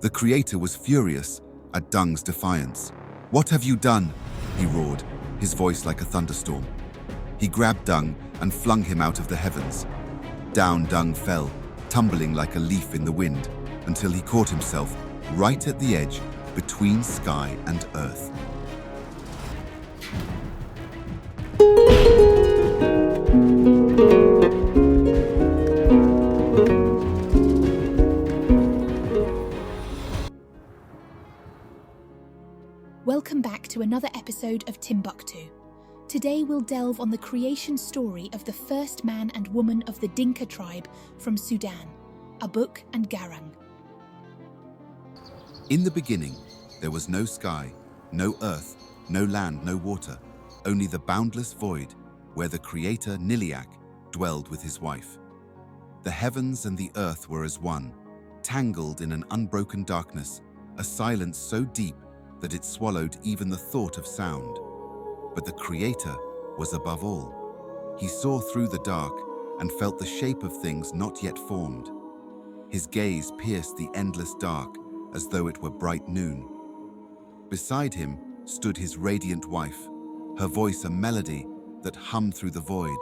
The Creator was furious at Deng's defiance. "What have you done?" he roared, his voice like a thunderstorm. He grabbed Deng and flung him out of the heavens. Down Deng fell, tumbling like a leaf in the wind, until he caught himself right at the edge between sky and earth. Welcome back to another episode of Timbuktu. Today we'll delve on the creation story of the first man and woman of the Dinka tribe from Sudan, Abuk and Garang. In the beginning, there was no sky, no earth, no land, no water, only the boundless void where the Creator Nhiliac dwelled with his wife. The heavens and the earth were as one, tangled in an unbroken darkness, a silence so deep that it swallowed even the thought of sound. But the Creator was above all. He saw through the dark and felt the shape of things not yet formed. His gaze pierced the endless dark as though it were bright noon. Beside him stood his radiant wife, her voice a melody that hummed through the void.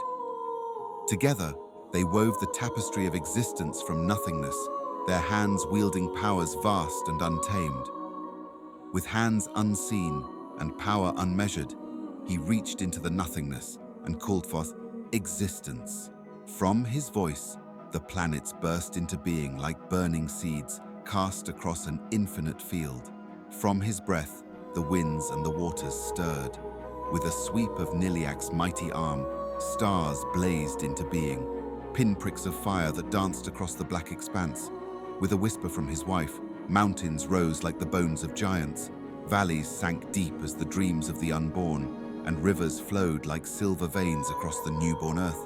Together, they wove the tapestry of existence from nothingness, their hands wielding powers vast and untamed. With hands unseen and power unmeasured, he reached into the nothingness and called forth existence. From his voice, the planets burst into being like burning seeds cast across an infinite field. From his breath, the winds and the waters stirred. With a sweep of Nhiliac's mighty arm, stars blazed into being, pinpricks of fire that danced across the black expanse. With a whisper from his wife, mountains rose like the bones of giants, valleys sank deep as the dreams of the unborn, and rivers flowed like silver veins across the newborn earth.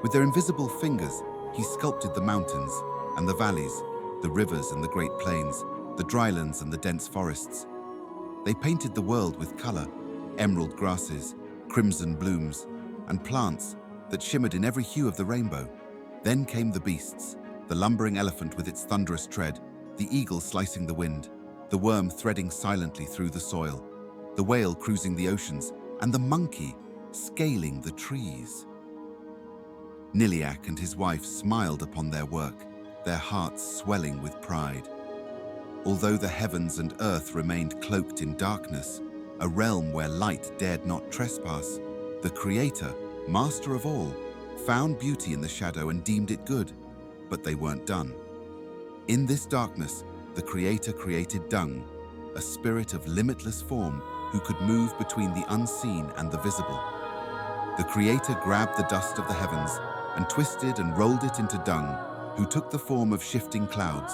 With their invisible fingers, he sculpted the mountains and the valleys, the rivers and the great plains, the drylands and the dense forests. They painted the world with color, emerald grasses, crimson blooms, and plants that shimmered in every hue of the rainbow. Then came the beasts, the lumbering elephant with its thunderous tread, the eagle slicing the wind, the worm threading silently through the soil, the whale cruising the oceans, and the monkey scaling the trees. Nhiliac and his wife smiled upon their work, their hearts swelling with pride. Although the heavens and earth remained cloaked in darkness, a realm where light dared not trespass, the Creator, master of all, found beauty in the shadow and deemed it good, but they weren't done. In this darkness, the Creator created Deng, a spirit of limitless form who could move between the unseen and the visible. The Creator grabbed the dust of the heavens and twisted and rolled it into Deng, who took the form of shifting clouds.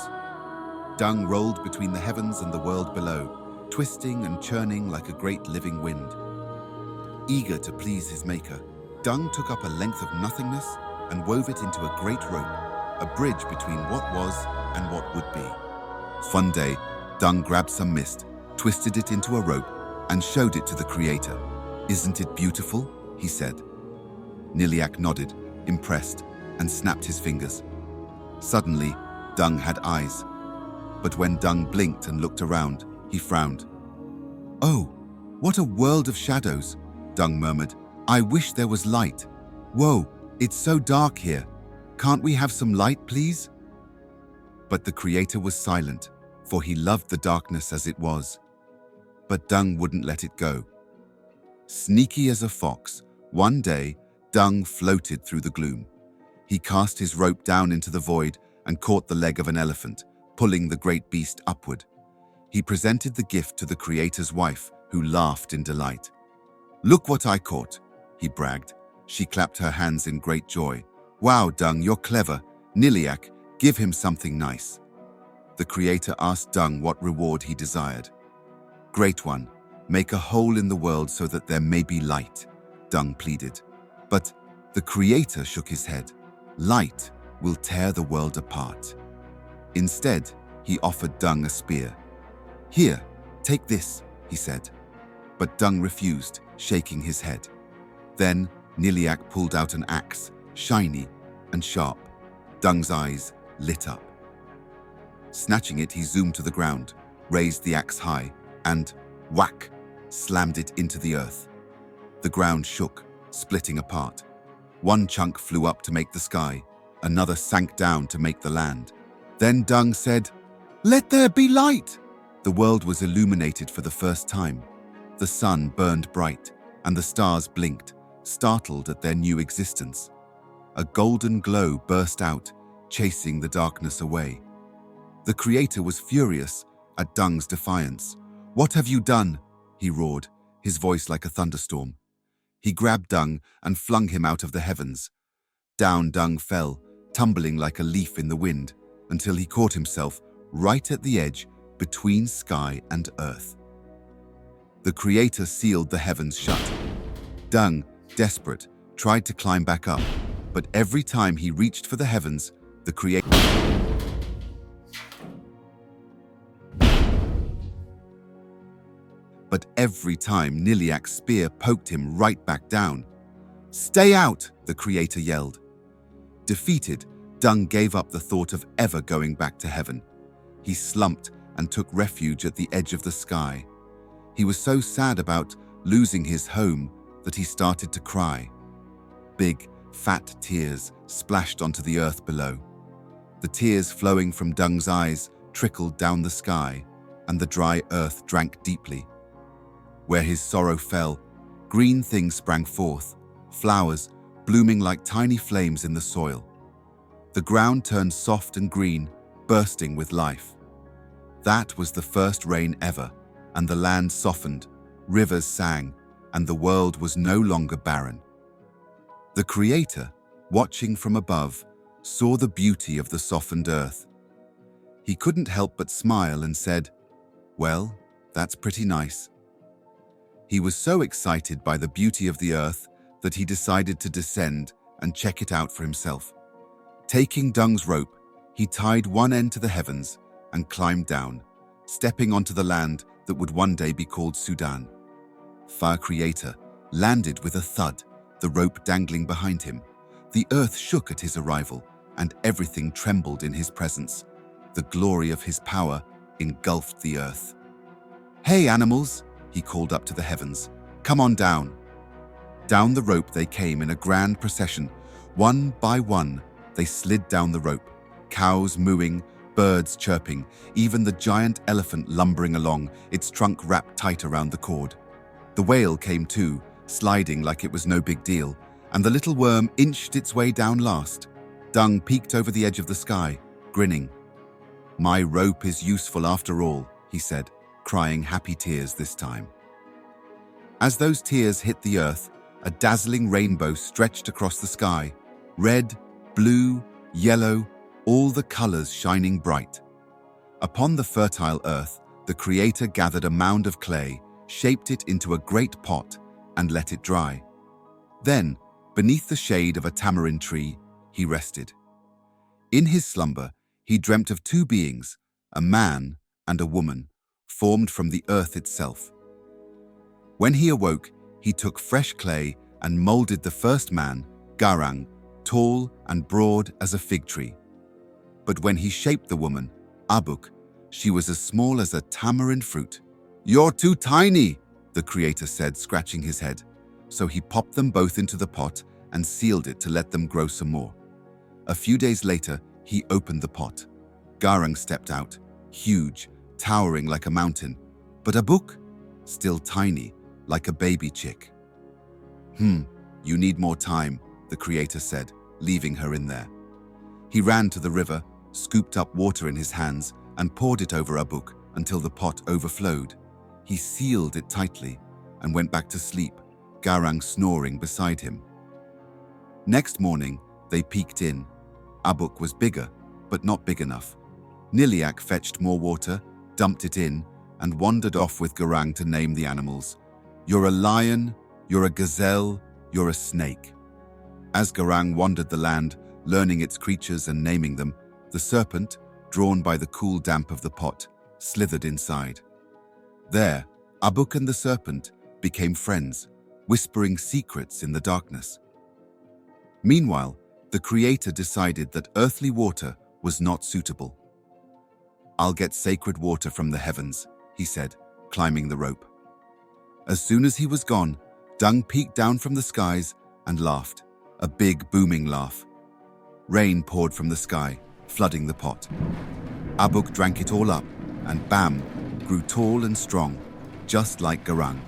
Deng rolled between the heavens and the world below, twisting and churning like a great living wind. Eager to please his maker, Deng took up a length of nothingness and wove it into a great rope, a bridge between what was and what would be. One day, Deng grabbed some mist, twisted it into a rope, and showed it to the Creator. "Isn't it beautiful?" he said. Nhiliac nodded, impressed, and snapped his fingers. Suddenly, Deng had eyes. But when Deng blinked and looked around, he frowned. "Oh, what a world of shadows," Deng murmured. "I wish there was light. Whoa, it's so dark here. Can't we have some light, please?" But the Creator was silent, for he loved the darkness as it was. But Deng wouldn't let it go. Sneaky as a fox, one day, Deng floated through the gloom. He cast his rope down into the void and caught the leg of an elephant, pulling the great beast upward. He presented the gift to the Creator's wife, who laughed in delight. "Look what I caught," he bragged. She clapped her hands in great joy. "Wow, Deng, you're clever. Nhiliac, give him something nice." The Creator asked Deng what reward he desired. "Great one, make a hole in the world so that there may be light," Deng pleaded. But the Creator shook his head. "Light will tear the world apart." Instead, he offered Deng a spear. "Here, take this," he said. But Deng refused, shaking his head. Then Nhiliac pulled out an axe, shiny and sharp. Deng's eyes lit up. Snatching it, he zoomed to the ground, raised the axe high, and, whack, slammed it into the earth. The ground shook, splitting apart. One chunk flew up to make the sky, another sank down to make the land. Then Deng said, "Let there be light!" The world was illuminated for the first time. The sun burned bright, and the stars blinked, startled at their new existence. A golden glow burst out, chasing the darkness away. The Creator was furious at Deng's defiance. "What have you done?" he roared, his voice like a thunderstorm. He grabbed Deng and flung him out of the heavens. Down Deng fell, tumbling like a leaf in the wind, until he caught himself right at the edge between sky and earth. The Creator sealed the heavens shut. Deng, desperate, tried to climb back up, but every time he reached for the heavens, the Creator... But every time Nhiliac's spear poked him right back down. "Stay out!" the Creator yelled. Defeated, Deng gave up the thought of ever going back to heaven. He slumped and took refuge at the edge of the sky. He was so sad about losing his home that he started to cry. Big, fat tears splashed onto the earth below. The tears flowing from Deng's eyes trickled down the sky, and the dry earth drank deeply. Where his sorrow fell, green things sprang forth, flowers blooming like tiny flames in the soil. The ground turned soft and green, bursting with life. That was the first rain ever, and the land softened, rivers sang, and the world was no longer barren. The Creator, watching from above, saw the beauty of the softened earth. He couldn't help but smile and said, "Well, that's pretty nice." He was so excited by the beauty of the earth that he decided to descend and check it out for himself. Taking Deng's rope, he tied one end to the heavens and climbed down, stepping onto the land that would one day be called Sudan. Fire Creator landed with a thud, the rope dangling behind him. The earth shook at his arrival, and everything trembled in his presence. The glory of his power engulfed the earth. "Hey, animals!" he called up to the heavens. "Come on down." Down the rope they came in a grand procession. One by one, they slid down the rope, cows mooing, birds chirping, even the giant elephant lumbering along, its trunk wrapped tight around the cord. The whale came too, sliding like it was no big deal, and the little worm inched its way down last. Deng peeked over the edge of the sky, grinning. "My rope is useful after all," he said, crying happy tears this time. As those tears hit the earth, a dazzling rainbow stretched across the sky. Red, blue, yellow, all the colors shining bright. Upon the fertile earth, the Creator gathered a mound of clay, shaped it into a great pot, and let it dry. Then, beneath the shade of a tamarind tree, he rested. In his slumber, he dreamt of two beings, a man and a woman, formed from the earth itself. When he awoke, he took fresh clay and molded the first man, Garang, tall and broad as a fig tree. But when he shaped the woman, Abuk, she was as small as a tamarind fruit. "You're too tiny," the Creator said, scratching his head. So he popped them both into the pot and sealed it to let them grow some more. A few days later, he opened the pot. Garang stepped out, huge, towering like a mountain, but Abuk, still tiny, like a baby chick. You need more time," the Creator said, leaving her in there. He ran to the river, scooped up water in his hands, and poured it over Abuk until the pot overflowed. He sealed it tightly and went back to sleep, Garang snoring beside him. Next morning, they peeked in. Abuk was bigger, but not big enough. Nhiliac fetched more water, dumped it in, and wandered off with Garang to name the animals. "You're a lion, you're a gazelle, you're a snake." As Garang wandered the land, learning its creatures and naming them, the serpent, drawn by the cool damp of the pot, slithered inside. There, Abuk and the serpent became friends, whispering secrets in the darkness. Meanwhile, the Creator decided that earthly water was not suitable. "I'll get sacred water from the heavens," he said, climbing the rope. As soon as he was gone, Deng peeked down from the skies and laughed, a big booming laugh. Rain poured from the sky, flooding the pot. Abuk drank it all up, and bam, grew tall and strong, just like Garang.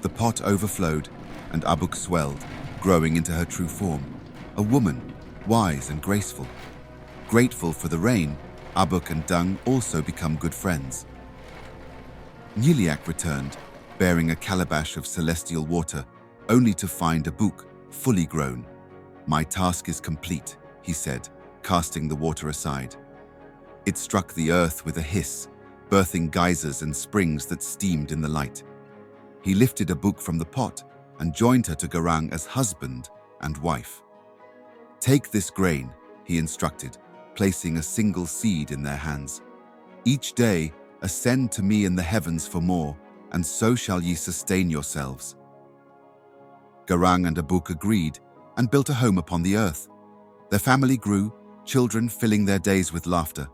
The pot overflowed, and Abuk swelled, growing into her true form, a woman, wise and graceful. Grateful for the rain, Abuk and Deng also become good friends. Nhiliac returned, bearing a calabash of celestial water, only to find Abuk fully grown. "My task is complete," he said, casting the water aside. It struck the earth with a hiss, birthing geysers and springs that steamed in the light. He lifted Abuk from the pot and joined her to Garang as husband and wife. "Take this grain," he instructed, placing a single seed in their hands. "Each day ascend to me in the heavens for more, and so shall ye sustain yourselves." Garang and Abuk agreed and built a home upon the earth. Their family grew, children filling their days with laughter.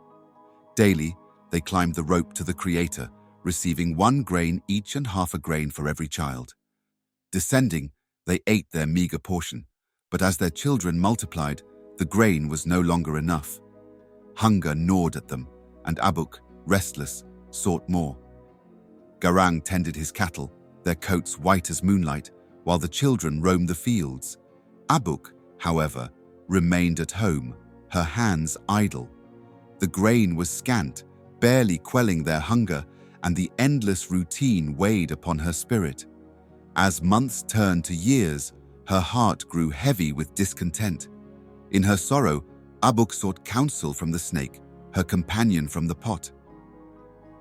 Daily, they climbed the rope to the Creator, receiving 1 grain each and half a grain for every child. Descending, they ate their meager portion, but as their children multiplied, the grain was no longer enough. Hunger gnawed at them, and Abuk, restless, sought more. Garang tended his cattle, their coats white as moonlight, while the children roamed the fields. Abuk, however, remained at home, her hands idle. The grain was scant, barely quelling their hunger, and the endless routine weighed upon her spirit. As months turned to years, her heart grew heavy with discontent. In her sorrow, Abuk sought counsel from the snake, her companion from the pot.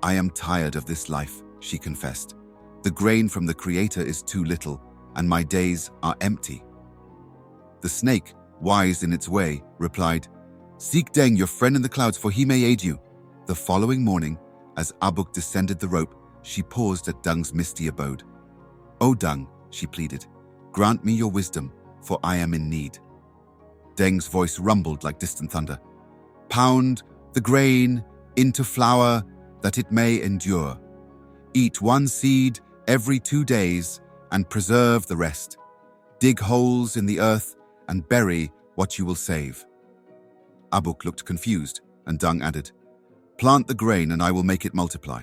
"I am tired of this life," she confessed. "The grain from the Creator is too little, and my days are empty." The snake, wise in its way, replied, "Seek Deng, your friend in the clouds, for he may aid you." The following morning, as Abuk descended the rope, she paused at Deng's misty abode. "O Deng," she pleaded, "grant me your wisdom, for I am in need." Deng's voice rumbled like distant thunder. "Pound the grain into flour that it may endure. Eat 1 seed every 2 days and preserve the rest. Dig holes in the earth and bury what you will save." Abuk looked confused, and Deng added, "Plant the grain and I will make it multiply."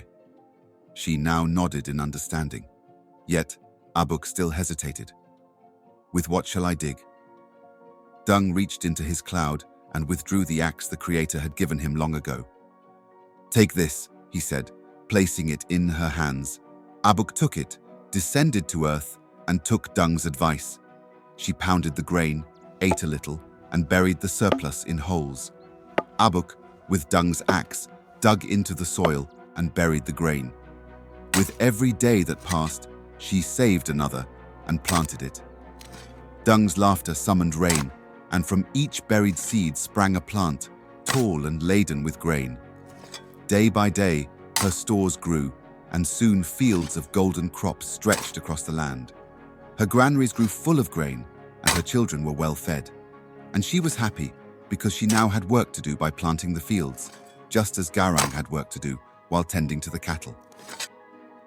She now nodded in understanding. Yet, Abuk still hesitated. "With what shall I dig?" Deng reached into his cloud and withdrew the axe the Creator had given him long ago. "Take this," he said, placing it in her hands. Abuk took it, descended to earth, and took Deng's advice. She pounded the grain, ate a little, and buried the surplus in holes. Abuk, with Deng's axe, dug into the soil and buried the grain. With every day that passed, she saved another and planted it. Deng's laughter summoned rain, and from each buried seed sprang a plant, tall and laden with grain. Day by day, her stores grew, and soon fields of golden crops stretched across the land. Her granaries grew full of grain, and her children were well fed. And she was happy because she now had work to do by planting the fields, just as Garang had work to do while tending to the cattle.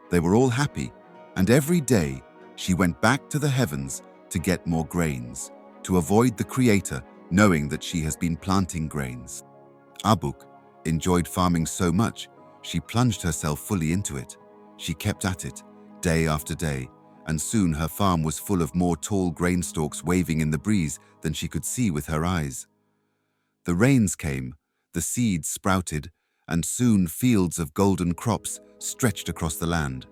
They were all happy, and every day she went back to the heavens to get more grains, to avoid the Creator knowing that she has been planting grains. Abuk enjoyed farming so much, she plunged herself fully into it. She kept at it, day after day, and soon her farm was full of more tall grain stalks waving in the breeze than she could see with her eyes. The rains came, the seeds sprouted, and soon fields of golden crops stretched across the land.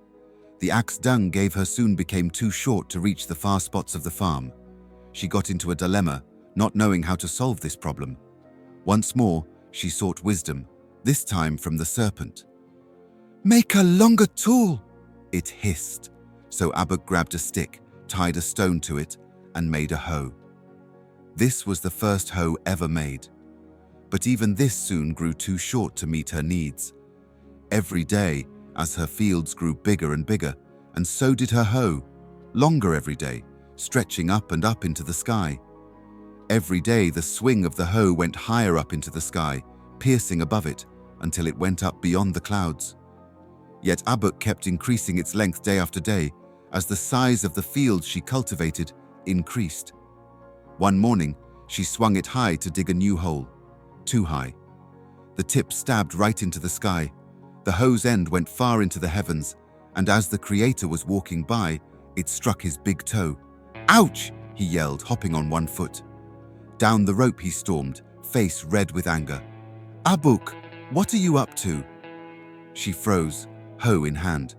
The axe Deng gave her soon became too short to reach the far spots of the farm. She got into a dilemma, not knowing how to solve this problem. Once more, she sought wisdom, this time from the serpent. "Make a longer tool," it hissed. So Abuk grabbed a stick, tied a stone to it, and made a hoe. This was the first hoe ever made. But even this soon grew too short to meet her needs. Every day, as her fields grew bigger and bigger, and so did her hoe, longer every day, stretching up and up into the sky. Every day the swing of the hoe went higher up into the sky, piercing above it, until it went up beyond the clouds. Yet Abuk kept increasing its length day after day as the size of the fields she cultivated increased. One morning, she swung it high to dig a new hole. Too high. The tip stabbed right into the sky. The hose end went far into the heavens, and as the Creator was walking by, it struck his big toe. "Ouch!" he yelled, hopping on one foot. Down the rope he stormed, face red with anger. "Abuk, what are you up to?" She froze, hoe in hand.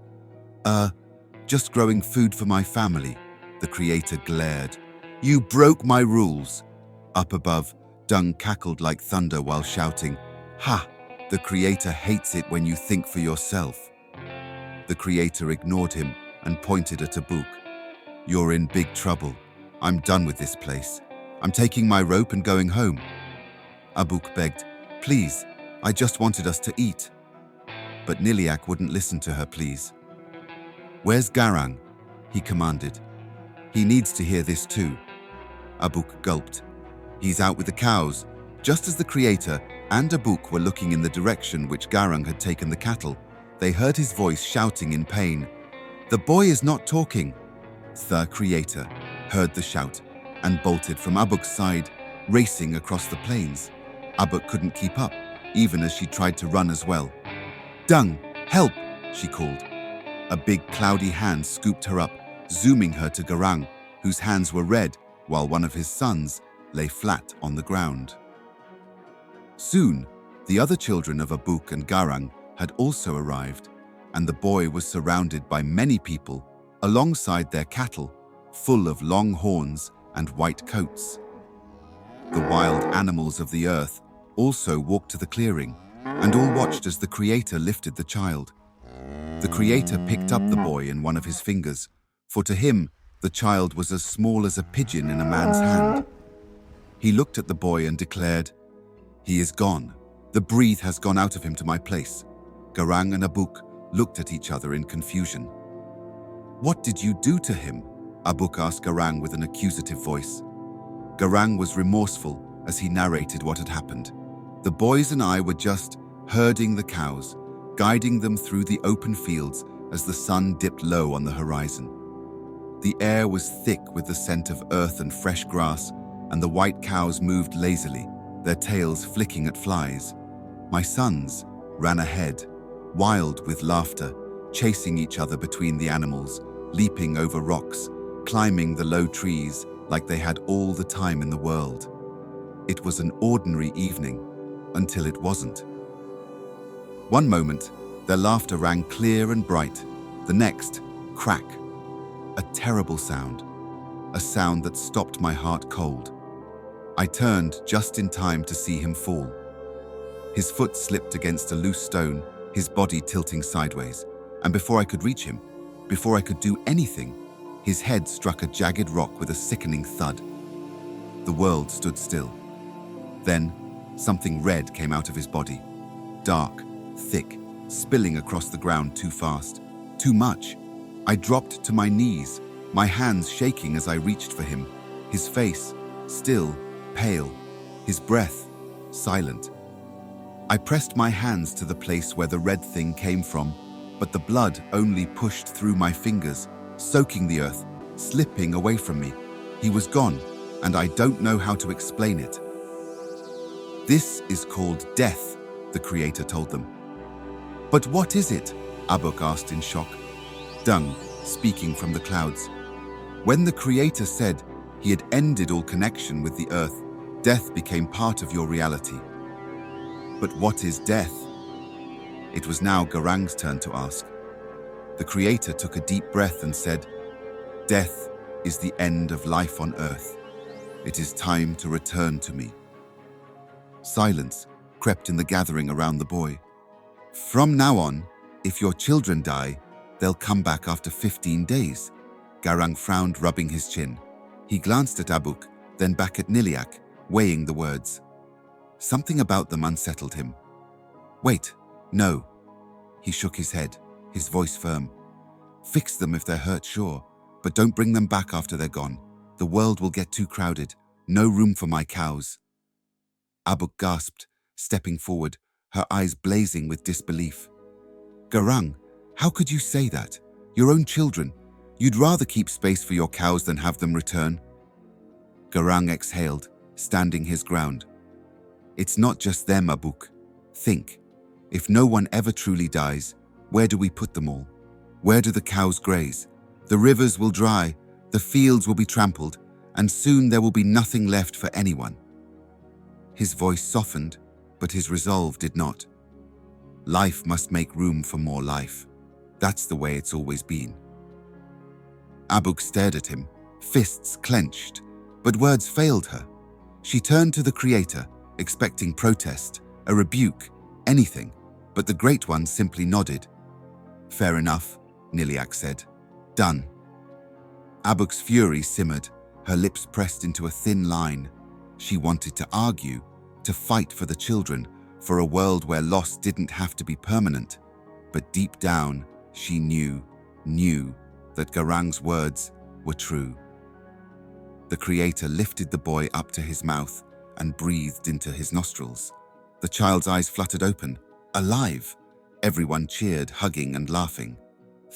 Just growing food for my family," the Creator glared. "You broke my rules." Up above, Deng cackled like thunder while shouting, "Ha! The Creator hates it when you think for yourself." The Creator ignored him and pointed at Abuk. "You're in big trouble. I'm done with this place. I'm taking my rope and going home." Abuk begged, "Please, I just wanted us to eat." But Nhiliac wouldn't listen to her pleas. "Where's Garang?" he commanded. "He needs to hear this too." Abuk gulped. "He's out with the cows." Just as the Creator and Abuk were looking in the direction which Garang had taken the cattle, they heard his voice shouting in pain. "The boy is not talking." The Creator heard the shout and bolted from Abuk's side, racing across the plains. Abuk couldn't keep up, even as she tried to run as well. "Deng, help!" she called. A big cloudy hand scooped her up, zooming her to Garang, whose hands were red, while one of his sons lay flat on the ground. Soon, the other children of Abuk and Garang had also arrived, and the boy was surrounded by many people alongside their cattle, full of long horns and white coats. The wild animals of the earth also walked to the clearing, and all watched as the Creator lifted the child. The Creator picked up the boy in one of his fingers, for to him, the child was as small as a pigeon in a man's hand. He looked at the boy and declared, "He is gone. The breath has gone out of him to my place." Garang and Abuk looked at each other in confusion. "What did you do to him?" Abuk asked Garang with an accusative voice. Garang was remorseful as he narrated what had happened. "The boys and I were just herding the cows, guiding them through the open fields as the sun dipped low on the horizon. The air was thick with the scent of earth and fresh grass, and the white cows moved lazily, their tails flicking at flies. My sons ran ahead, wild with laughter, chasing each other between the animals, leaping over rocks, climbing the low trees like they had all the time in the world. It was an ordinary evening, until it wasn't. One moment, their laughter rang clear and bright. The next, crack. A terrible sound. A sound that stopped my heart cold. I turned just in time to see him fall. His foot slipped against a loose stone, his body tilting sideways, and before I could reach him, before I could do anything, his head struck a jagged rock with a sickening thud. The world stood still. Then, something red came out of his body. Dark, thick, spilling across the ground too fast. Too much. I dropped to my knees, my hands shaking as I reached for him. His face, still, pale. His breath, silent. I pressed my hands to the place where the red thing came from, but the blood only pushed through my fingers, soaking the earth, slipping away from me. He was gone, and I don't know how to explain it. "This is called death," the Creator told them. "But what is it?" Abuk asked in shock. Deng, speaking from the clouds. "When the Creator said he had ended all connection with the earth, death became part of your reality." "But what is death?" It was now Garang's turn to ask. The Creator took a deep breath and said, "Death is the end of life on earth. It is time to return to me." Silence crept in the gathering around the boy. "From now on, if your children die, they'll come back after 15 days. Garang frowned, rubbing his chin. He glanced at Abuk, then back at Nhiliac, weighing the words. Something about them unsettled him. "Wait, no." He shook his head, his voice firm. "Fix them if they're hurt, sure, but don't bring them back after they're gone. The world will get too crowded. No room for my cows." Abuk gasped, stepping forward, her eyes blazing with disbelief. "Garang, how could you say that? Your own children. You'd rather keep space for your cows than have them return?" Garang exhaled, standing his ground. "It's not just them, Abuk. Think. If no one ever truly dies, where do we put them all? Where do the cows graze? The rivers will dry, the fields will be trampled, and soon there will be nothing left for anyone." His voice softened, but his resolve did not. Life must make room for more life. That's the way it's always been. Abuk stared at him, fists clenched, but words failed her. She turned to the Creator, expecting protest, a rebuke, anything, but the Great One simply nodded. "Fair enough," Nhiliac said. "Done." Abuk's fury simmered, her lips pressed into a thin line. She wanted to argue, to fight for the children, for a world where loss didn't have to be permanent. But deep down, she knew that Garang's words were true. The Creator lifted the boy up to his mouth and breathed into his nostrils. The child's eyes fluttered open, alive. Everyone cheered, hugging and laughing.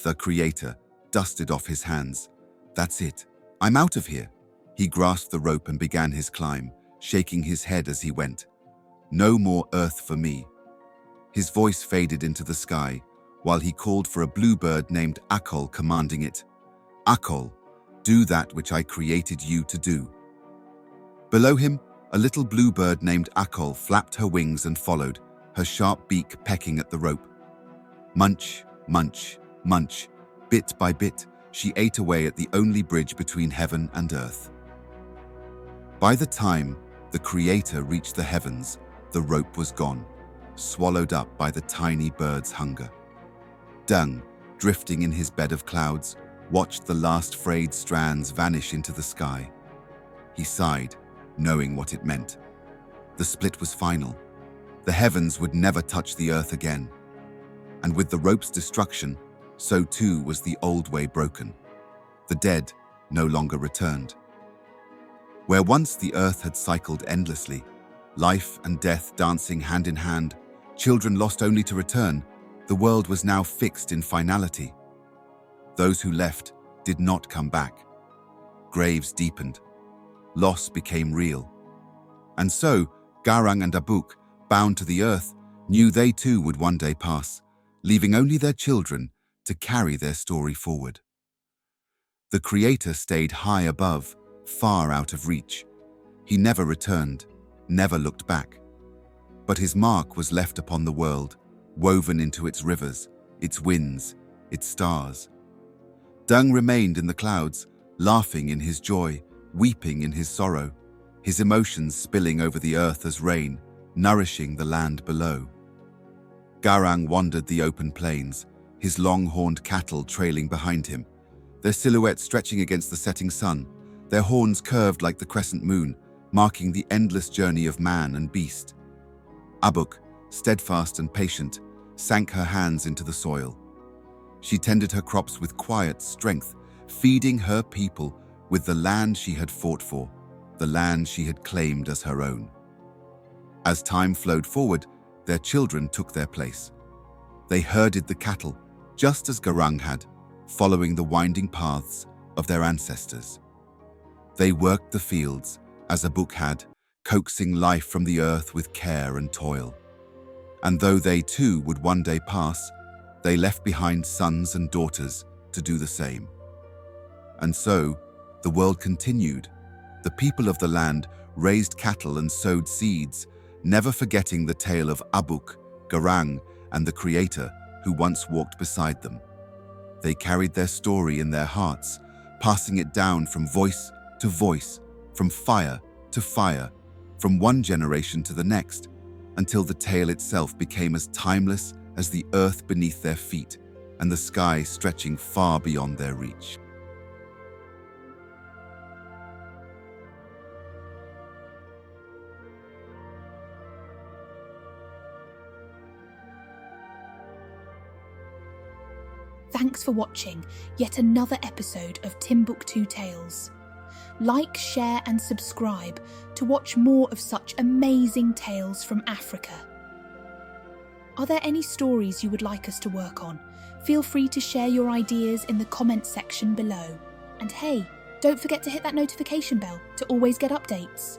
The Creator dusted off his hands. "That's it. I'm out of here." He grasped the rope and began his climb, shaking his head as he went. "No more earth for me." His voice faded into the sky, while he called for a bluebird named Akol, commanding it, "Akol, do that which I created you to do." Below him, a little bluebird named Akol flapped her wings and followed, her sharp beak pecking at the rope. Munch, munch, munch, bit by bit, she ate away at the only bridge between heaven and earth. By the time the Creator reached the heavens, the rope was gone, swallowed up by the tiny bird's hunger. Deng, drifting in his bed of clouds, watched the last frayed strands vanish into the sky. He sighed, knowing what it meant. The split was final. The heavens would never touch the earth again. And with the rope's destruction, so too was the old way broken. The dead no longer returned. Where once the earth had cycled endlessly, life and death dancing hand in hand, children lost only to return, the world was now fixed in finality. Those who left did not come back. Graves deepened. Loss became real. And so, Garang and Abuk, bound to the earth, knew they too would one day pass, leaving only their children to carry their story forward. The Creator stayed high above, far out of reach. He never returned, never looked back. But his mark was left upon the world, woven into its rivers, its winds, its stars. Deng remained in the clouds, laughing in his joy, weeping in his sorrow, his emotions spilling over the earth as rain, nourishing the land below. Garang wandered the open plains, his long-horned cattle trailing behind him, their silhouettes stretching against the setting sun, their horns curved like the crescent moon, marking the endless journey of man and beast. Abuk, steadfast and patient, sank her hands into the soil. She tended her crops with quiet strength, feeding her people with the land she had fought for, the land she had claimed as her own. As time flowed forward, their children took their place. They herded the cattle, just as Garang had, following the winding paths of their ancestors. They worked the fields, as Abuk had, coaxing life from the earth with care and toil. And though they too would one day pass, they left behind sons and daughters to do the same. And so, the world continued. The people of the land raised cattle and sowed seeds, never forgetting the tale of Abuk, Garang, and the Creator who once walked beside them. They carried their story in their hearts, passing it down from voice to voice, from fire to fire, from one generation to the next, until the tale itself became as timeless as the earth beneath their feet and the sky stretching far beyond their reach. Thanks for watching yet another episode of Timbuktu Tales. Like, share and subscribe to watch more of such amazing tales from Africa. Are there any stories you would like us to work on? Feel free to share your ideas in the comments section below. And hey, don't forget to hit that notification bell to always get updates.